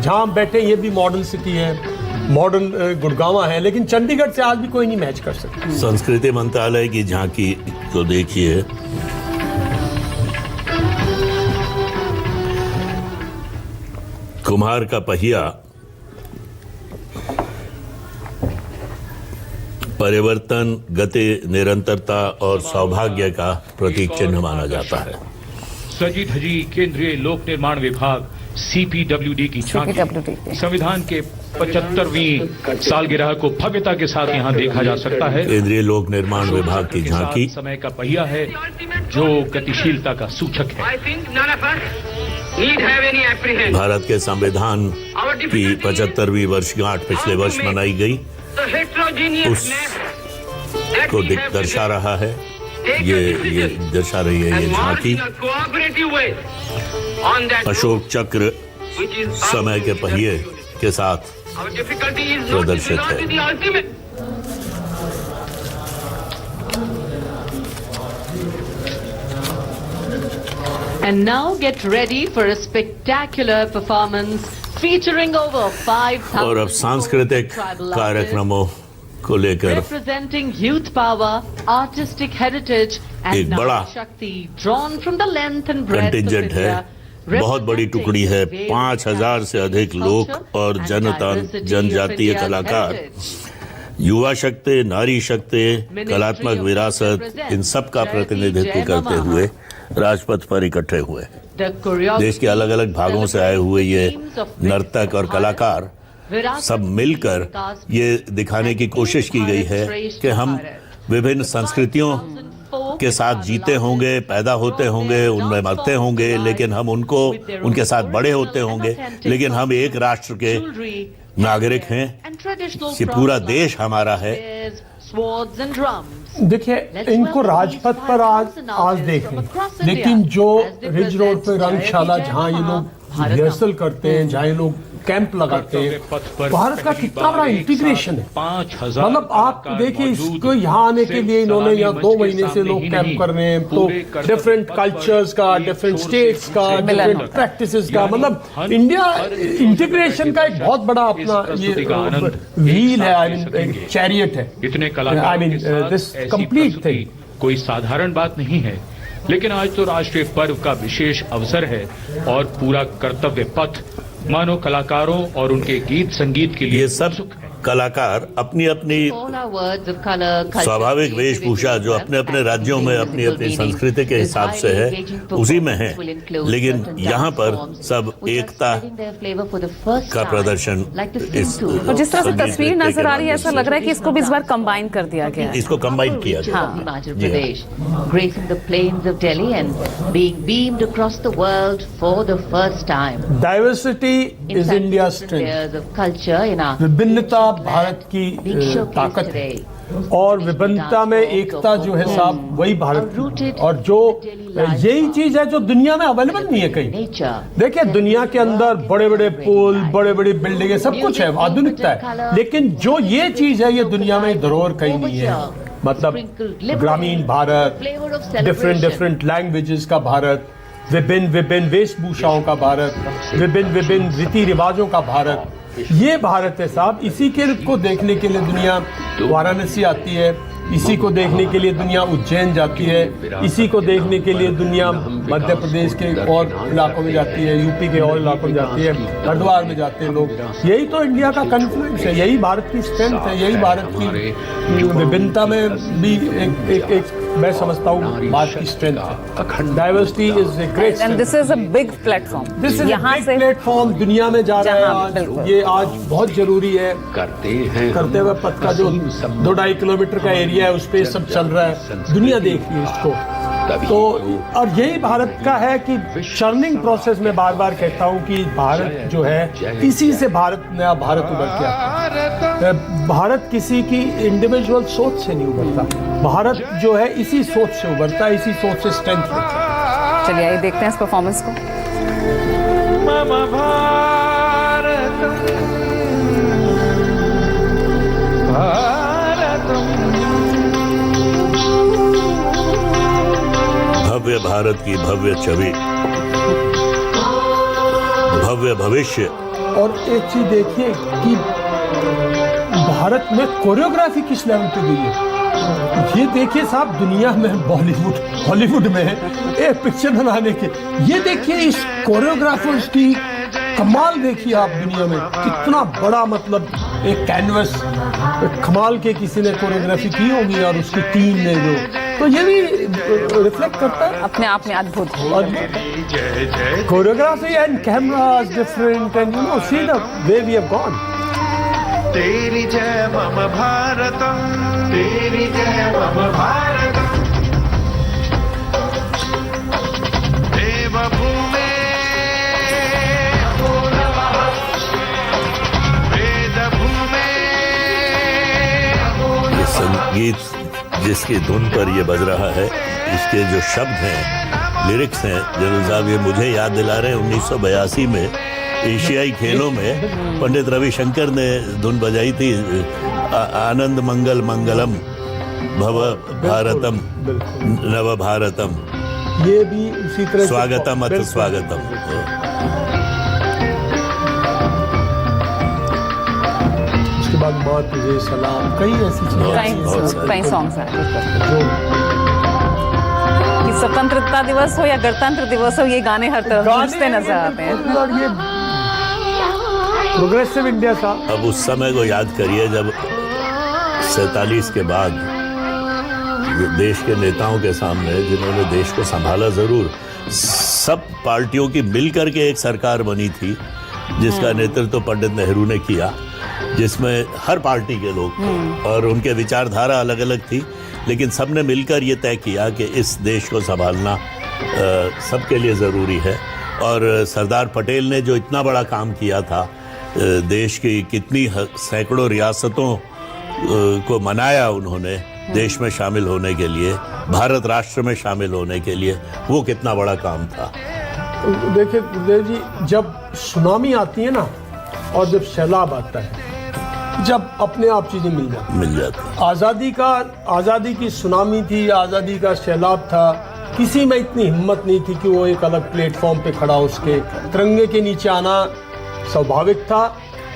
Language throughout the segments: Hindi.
जहाँ हम बैठे ये भी मॉडर्न सिटी है, मॉडर्न गुड़गांव है, लेकिन चंडीगढ़ से आज भी कोई नहीं मैच कर सकता। संस्कृति मंत्रालय की झांकी को देखिए, कुम्हार का पहिया परिवर्तन, गति, निरंतरता और सौभाग्य का प्रतीक चिन्ह माना जाता है। सजी धजी केंद्रीय लोक निर्माण विभाग CPWD की झांकी संविधान के 75वीं सालगिरह को भव्यता के साथ यहाँ देखा जा सकता है। केंद्रीय लोक निर्माण विभाग की झांकी समय का पहिया है जो गतिशीलता का सूचक है। भारत के संविधान की 75वीं वर्षगांठ पिछले वर्ष मनाई गई, उस को दर्शा रहा है। ये दर्शा रही है ये झांकी। अशोक चक्र समय के पहिए के साथ प्रदर्शित है। And now get ready for a spectacular performance featuring over 5,000 और अब सांस्कृतिक कार्यक्रमों को लेकर representing youth power, artistic heritage and एक बड़ा शक्ति drawn from the length and breadth of contingent है, India, बहुत बड़ी टुकड़ी है। 5,000 से अधिक लोक और जनजातीय कलाकार, युवा शक्ति, नारी शक्ति, कलात्मक विरासत, इन सब का प्रतिनिधित्व करते हुए राजपथ पर इकट्ठे हुए। देश के अलग अलग भागों से आए हुए ये नर्तक और कलाकार सब मिलकर ये दिखाने की कोशिश की गई है कि हम विभिन्न संस्कृतियों के साथ जीते होंगे, पैदा होते होंगे, उनमें मरते होंगे, लेकिन हम उनके साथ बड़े होते होंगे, लेकिन हम एक राष्ट्र के नागरिक हैं। ये पूरा देश हमारा है। देखिए, इनको राजपथ पर आज देखें, लेकिन जो रिज रोड पे रंगशाला जहाँ ये लोग रिहर्सल करते हैं, जहाँ ये लोग कैंप लगाते हैं, भारत का कितना बड़ा इंटीग्रेशन है। मतलब आप देखिए, इसको यहाँ आने के लिए इन्होंने यहाँ 2 महीने से लोग कैंप कर रहे हैं, तो डिफरेंट कल्चर्स का, डिफरेंट स्टेट्स का, डिफरेंट प्रैक्टिसेस का, मतलब इंडिया इंटीग्रेशन का एक बहुत बड़ा अपना ये व्हील है, आई मीन चैरियट है। इतने कलाकार, I mean this complete thing कोई साधारण बात नहीं है, लेकिन आज तो राष्ट्रीय पर्व का विशेष अवसर है और पूरा कर्तव्य पथ मानो कलाकारों और उनके गीत संगीत के लिए ये सब कलाकार अपनी अपनी स्वाभाविक वेशभूषा जो अपने अपने राज्यों में अपनी अपनी संस्कृति के हिसाब से है, उसी में है, लेकिन यहाँ पर सब एकता का प्रदर्शन और जिस तरह से तस्वीर नजर आ रही है, ऐसा लग रहा है कि इसको भी इस बार कंबाइन कर दिया गया है। इसको कंबाइन किया गया। Himachal Pradesh, gracing the plains of Delhi and being beamed across the world for the first time. Diversity is India strength. विभिन्नता भारत की ताकत है और विभिन्नता में एकता जो है साहब, वही भारत की। और जो यही चीज है जो दुनिया में अवेलेबल नहीं है कहीं। देखिए, दुनिया के अंदर बड़े बड़े पुल, बड़े बड़े बिल्डिंगें, सब कुछ है, आधुनिकता है, लेकिन जो ये चीज है ये दुनिया में धरोहर कहीं नहीं है। मतलब ग्रामीण भारत, डिफरेंट लैंग्वेजेस का भारत, विभिन्न वेशभूषाओं का भारत, विभिन्न रीति रिवाजों का भारत, ये भारत है साहब। इसी को देखने के लिए दुनिया वाराणसी आती है, इसी को देखने के लिए दुनिया उज्जैन जाती है, इसी को देखने के लिए दुनिया मध्य प्रदेश के और इलाकों में जाती है, यूपी के और इलाकों में जाती है, हरिद्वार में जाते हैं लोग। यही तो इंडिया का कॉन्फ्लुएंस है, यही भारत की स्ट्रेंथ है, यही भारत की विभिन्नता में भी एक मैं समझता हूँ भारत की स्ट्रेंथ है। Diversity is a great and this is a big platform. This is यहाँ से प्लेटफॉर्म दुनिया में जा रहा है आज। ये आज बहुत जरूरी है। करते हुए पथ का जो 2-2.5 किलोमीटर का एरिया है, उस पर सब चल रहा है, दुनिया देख रही है इसको। तो और यही भारत का है कि चर्निंग प्रोसेस में बार बार कहता हूँ कि भारत जो है, इसी से भारत नया भारत उभर के आता है। भारत किसी की इंडिविजुअल सोच से नहीं उभरता, भारत जो है इसी सोच से उभरता है, इसी सोच से स्ट्रेंथ मिलता है। चलिए आइए देखते हैं इस परफॉर्मेंस को। भव्य भारत की भव्य छवि, भव्य भविष्य और एक चीज देखिए कि भारत में कोरियोग्राफी किस लेवल पे गई है। ये देखिए साहब, दुनिया में बॉलीवुड हॉलीवुड में एक पिक्चर बनाने के, ये देखिए इस कोरियोग्राफर्स की कमाल देखिए आप, दुनिया में कितना बड़ा मतलब एक कैनवस कमाल के किसी ने कोरियोग्राफी की होगी और उसकी टीम ने जो, तो ये भी रिफ्लेक्ट करता है अपने आप में अद्भुत। Choreography and cameras different and you know see the way we have gone. तेरी जय मम भारतम, तेरी जय मम भारतम, देवभूमे वेदभूमे। ये संगीत जिसकी धुन पर ये बज रहा है, इसके जो शब्द हैं, लिरिक्स हैं, जनरल साहब ये मुझे याद दिला रहे हैं 1982 में एशियाई खेलों में पंडित रविशंकर ने धुन बजाई थी, आनंद मंगल मंगलम भव भारतम नव भारतम, ये भी उसी तरह स्वागतम अथ स्वागतम। उसके बाद माँ तुझे सलाम, कई ऐसी चीजें, कई सॉन्ग्स हैं जो कि स्वतंत्रता दिवस हो या गणतंत्र दिवस हो, ये गाने हर तरफ गूंजते नजर आते हैं। और ये प्रोग्रेसिव इंडिया का। अब उस समय को याद करिए जब 47 के बाद देश के नेताओं के सामने, जिन्होंने देश को संभाला जरूर, सब पार्टियों की मिलकर के एक सरकार बनी थी जिसका नेतृत्व पंडित नेहरू ने किया, जिसमें हर पार्टी के लोग और उनके विचारधारा अलग अलग थी, लेकिन सबने मिलकर ये तय किया कि इस देश को संभालना सबके लिए ज़रूरी है। और सरदार पटेल ने जो इतना बड़ा काम किया था, देश की कितनी सैकड़ों रियासतों को मनाया उन्होंने देश में शामिल होने के लिए, भारत राष्ट्र में शामिल होने के लिए, वो कितना बड़ा काम था। देखिए गुरुदेव जी, जब सुनामी आती है ना और जब सैलाब आता है, जब अपने आप चीजें मिल जाती। आज़ादी की सुनामी थी, आज़ादी का सैलाब था, किसी में इतनी हिम्मत नहीं थी कि वो एक अलग प्लेटफॉर्म पे खड़ा उसके तिरंगे के नीचे आना स्वाभाविक था।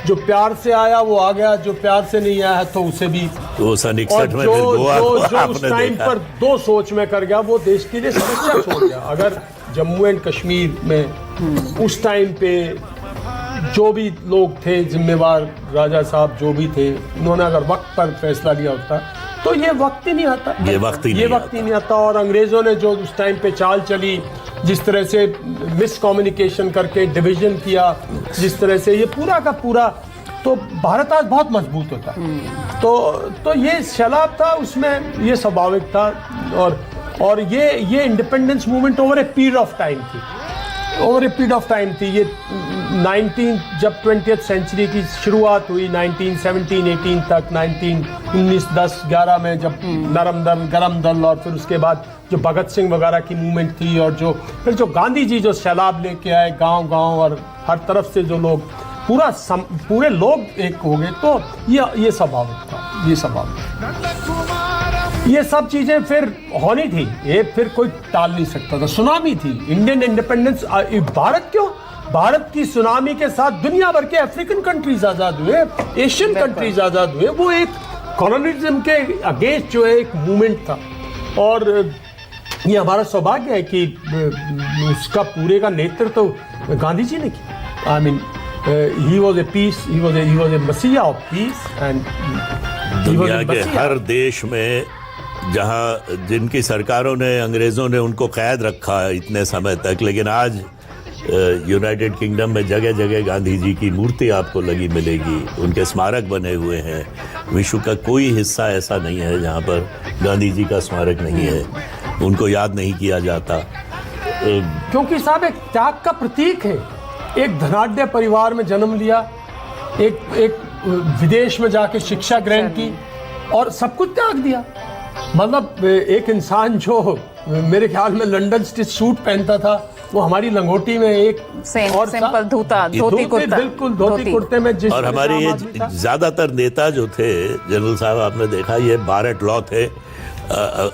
जो प्यार से आया वो आ गया, जो प्यार से नहीं आया तो उसे भी। तो सन 61 में जो उस टाइम पर दो सोच में कर गया, वो देश के लिए समस्या छोड़ गया। अगर जम्मू एंड कश्मीर में उस टाइम पे जो भी लोग थे जिम्मेवार, राजा साहब जो भी थे, उन्होंने अगर वक्त पर फैसला लिया होता तो ये वक्त ही नहीं आता, ये वक्त ही नहीं आता। और अंग्रेजों ने जो उस टाइम पे चाल चली, जिस तरह से मिस कम्युनिकेशन करके डिवीजन किया, जिस तरह से ये पूरा का पूरा, तो भारत आज बहुत मजबूत होता। तो ये सैलाब था, उसमें ये स्वाभाविक था। और ये independence movement over a period of time थी। ये जब 20th सेंचुरी की शुरुआत हुई 1917-18 तक, 1910-11 में जब नरम दल गरम दल, और फिर उसके बाद जो भगत सिंह वगैरह की मूवमेंट थी, और फिर जो गांधी जी जो सैलाब लेके आए गांव और हर तरफ से जो लोग पूरे लोग एक हो गए, तो ये स्वाभाविक था। ये सब चीजें फिर होनी थी, ये फिर कोई टाल नहीं सकता था। सुनामी थी, इंडियन इंडिपेंडेंस। भारत क्यों? भारत की सुनामी के साथ दुनिया भर के अफ्रीकन कंट्रीज आजाद हुए, एशियन कंट्रीज आजाद हुए। वो एक कॉलोनिज्म के अगेंस्ट जो है एक मूवमेंट था। और ये हमारा सौभाग्य है कि उसका पूरे का नेतृत्व गांधी जी ने किया। I mean he was a messiah of peace and दुनिया के हर देश में जहां जिनकी सरकारों ने, अंग्रेजों ने उनको कैद रखा इतने समय तक, लेकिन आज यूनाइटेड किंगडम में जगह जगह गांधी जी की मूर्ति आपको लगी मिलेगी, उनके स्मारक बने हुए हैं। विश्व का कोई हिस्सा ऐसा नहीं है जहां पर गांधी जी का स्मारक नहीं है, उनको याद नहीं किया जाता। क्योंकि साहब एक त्याग का प्रतीक है। एक धनाढ्य परिवार में जन्म लिया, एक विदेश में जाके शिक्षा ग्रहण की और सब कुछ त्याग दिया। मतलब एक इंसान जो मेरे ख्याल में लंदन स्टिच सूट पहनता था, वो हमारी लंगोटी में एक और सिंपल धोती कुर्ता, बिल्कुल धोती कुर्ते में। जिस और हमारे ये ज्यादातर नेता जो थे, जनरल साहब आपने देखा, ये बारेट लॉ थे।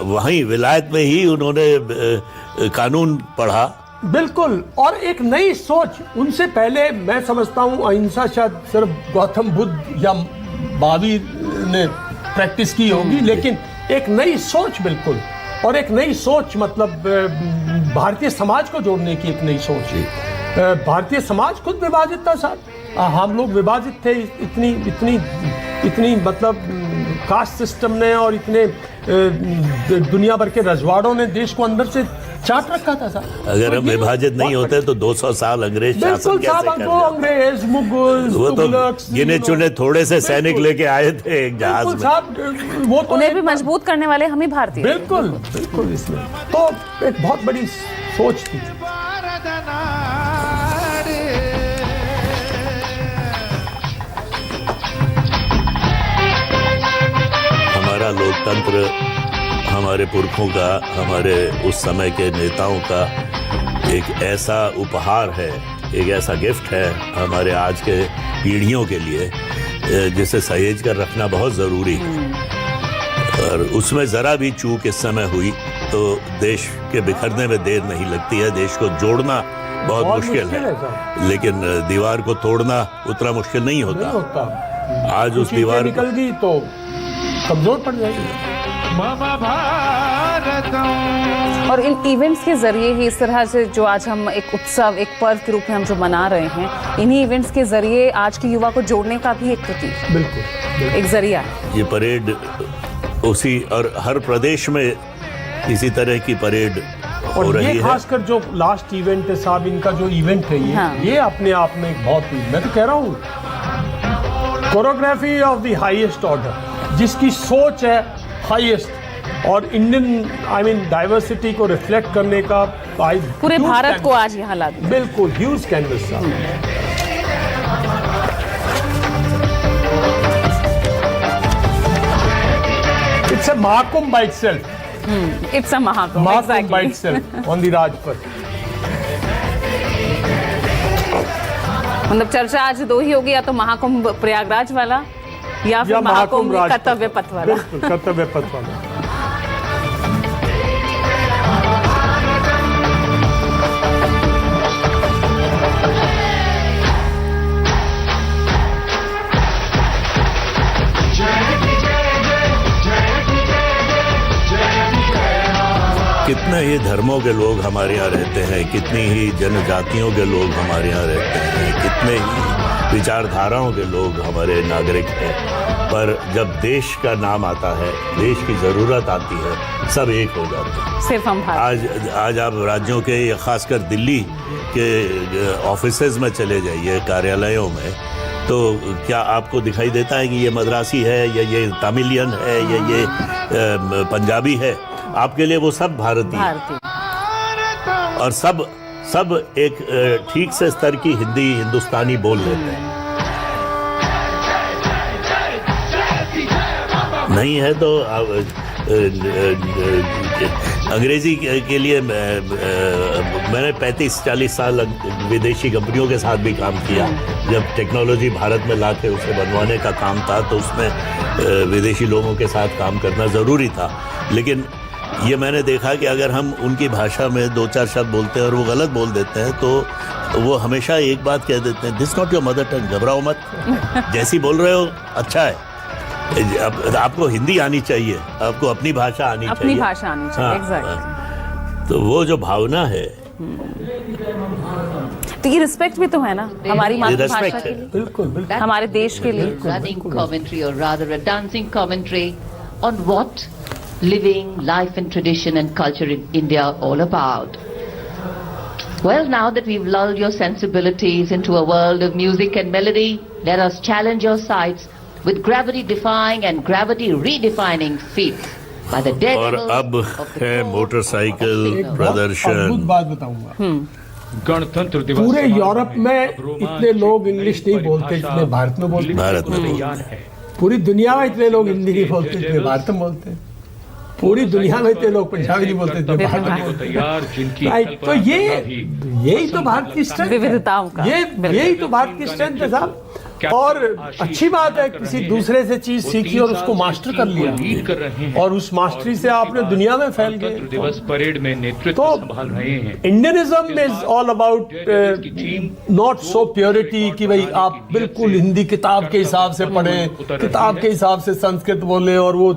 वहीं विलायत में ही उन्होंने कानून पढ़ा बिल्कुल, और एक नई सोच। उनसे पहले मैं समझता हूँ अहिंसा शायद सिर्फ गौतम बुद्ध या महावीर ने प्रैक्टिस की होगी, लेकिन एक नई सोच बिल्कुल, और एक नई सोच मतलब भारतीय समाज को जोड़ने की एक नई सोच है। भारतीय समाज खुद विभाजित था साहब, हम लोग विभाजित थे, इतनी मतलब कास्ट सिस्टम ने और इतने दुनिया भर के रजवाड़ों ने देश को अंदर से चाट रखा था साहब। अगर हम विभाजित नहीं होते तो 200 साल अंग्रेज शासन कैसे कर वो अंग्रेज मुगल वो तो गिने चुने थोड़े से सैनिक लेके आए थे एक जहाज में। साहब वो तो उन्हें भी मजबूत करने वाले हम ही भारतीय। बिल्कुल बिल्कुल, इसमें तो एक बहुत बड़ी सोच थी। हमारा लोकतंत्र हमारे पुरखों का, हमारे उस समय के नेताओं का एक ऐसा उपहार है, एक ऐसा गिफ्ट है हमारे आज के पीढ़ियों के लिए, जिसे सहेज कर रखना बहुत ज़रूरी है। और उसमें ज़रा भी चूक इस समय हुई तो देश के बिखरने में देर नहीं लगती है। देश को जोड़ना बहुत मुश्किल है, लेकिन दीवार को तोड़ना उतना मुश्किल नहीं होता। आज उस दीवार निकल गई तो कमजोर पड़ जाएगी। और इन इवेंट्स के जरिए ही इस तरह से जो आज हम एक उत्सव, एक पर्व के रूप में हम जो मना रहे हैं, इन्हीं इवेंट्स के जरिए आज के युवा को जोड़ने का भी एक प्रतीक, बिल्कुल एक जरिया है। ये परेड उसी, और हर प्रदेश में इसी तरह की परेड हो और रही ये है। खासकर जो लास्ट इवेंट है साहब, इनका जो इवेंट है ये अपने आप में एक बहुत, मैं तो कह रहा हूँ choreography of the highest order, जिसकी सोच है हाईएस्ट, और इंडियन डाइवर्सिटी को रिफ्लेक्ट करने का पूरे भारत को आज यहाँ ला दिया। बिल्कुल ह्यूज कैनवस साहब। It's a Mahakumbh by itself. It's a Mahakumbh, Mahakumbh by itself on the Rajpath. मतलब चर्चा आज दो ही होगी, या तो महाकुंभ प्रयागराज वाला या फिर महाकुंभ कर्तव्य पथ वाला। बिल्कुल कर्तव्य पथ वाला। कितने ही धर्मों के लोग हमारे यहाँ रहते हैं, कितनी ही जनजातियों के लोग हमारे यहाँ रहते हैं, कितने ही विचारधाराओं के लोग हमारे नागरिक हैं, पर जब देश का नाम आता है, देश की ज़रूरत आती है, सब एक हो जाते हैं। सिर्फ हम आज आप राज्यों के, या खासकर दिल्ली के ऑफिसेज में चले जाइए, कार्यालयों में, तो क्या आपको दिखाई देता है कि ये मद्रासी है, या ये तमिलियन है, या ये पंजाबी है? आपके लिए वो सब भारतीय, और सब एक ठीक से स्तर की हिंदी, हिंदुस्तानी बोल लेते हैं। नहीं है तो अंग्रेजी के लिए मैंने 35-40 साल विदेशी कंपनियों के साथ भी काम किया। जब टेक्नोलॉजी भारत में लाके उसे बनवाने का काम था, तो उसमें विदेशी लोगों के साथ काम करना ज़रूरी था। लेकिन ये मैंने देखा कि अगर हम उनकी भाषा में 2-4 शब्द बोलते हैं और वो गलत बोल देते हैं, तो वो हमेशा एक बात कह देते हैं, this not your mother tongue, घबराओ मत, जैसी बोल रहे हो अच्छा है। आपको हिंदी आनी चाहिए, आपको अपनी भाषा आनी चाहिए, अपनी भाषा आनी चाहिए। एग्जैक्टली। तो वो जो भावना है, तो ये रिस्पेक्ट भी तो है ना हमारी मातृभाषा के लिए, बिल्कुल हमारे देश के लिए। Running commentary, or rather a dancing commentary on what living life and tradition and culture in India all about. Well, now that we've lulled your sensibilities into a world of music and melody, let us challenge your sights with gravity-defying and gravity-redefining feats by the और daredevils अब of the है four मोटरसाइकिल अद्भुत प्रदर्शन। बात बताऊंगा। गणतंत्र दिवस पूरे समारोह यूरोप में इतने लोग इंग्लिश नहीं बोलते जितने भारत में बोलते। भारत में तैयार है। पूरी दुनिया में इतने लोग हिंदी नहीं बोलते जितने भारत में बोलते हैं। पूरी दुनिया में इतने लोग पंजाबी नहीं बोलते जितने भारत में बोलते हैं। तैयार जिनकी राइट, तो यही तो भारत की स्ट्रेंथ है। विविधताओं का। यही तो भारत की स्ट्रेंथ है साहब। और अच्छी बात है, किसी दूसरे से चीज सीखी और उसको मास्टर कर लिया, लीड कर रहे हैं और उस मास्टरी से आपने दुनिया में फैल गए। दिवस परेड में नेतृत्व तो संभाल रहे हैं। Indianism is all about not so purity कि भाई आप बिल्कुल हिंदी किताब के हिसाब से पढ़ें, किताब के हिसाब से संस्कृत बोलें और वो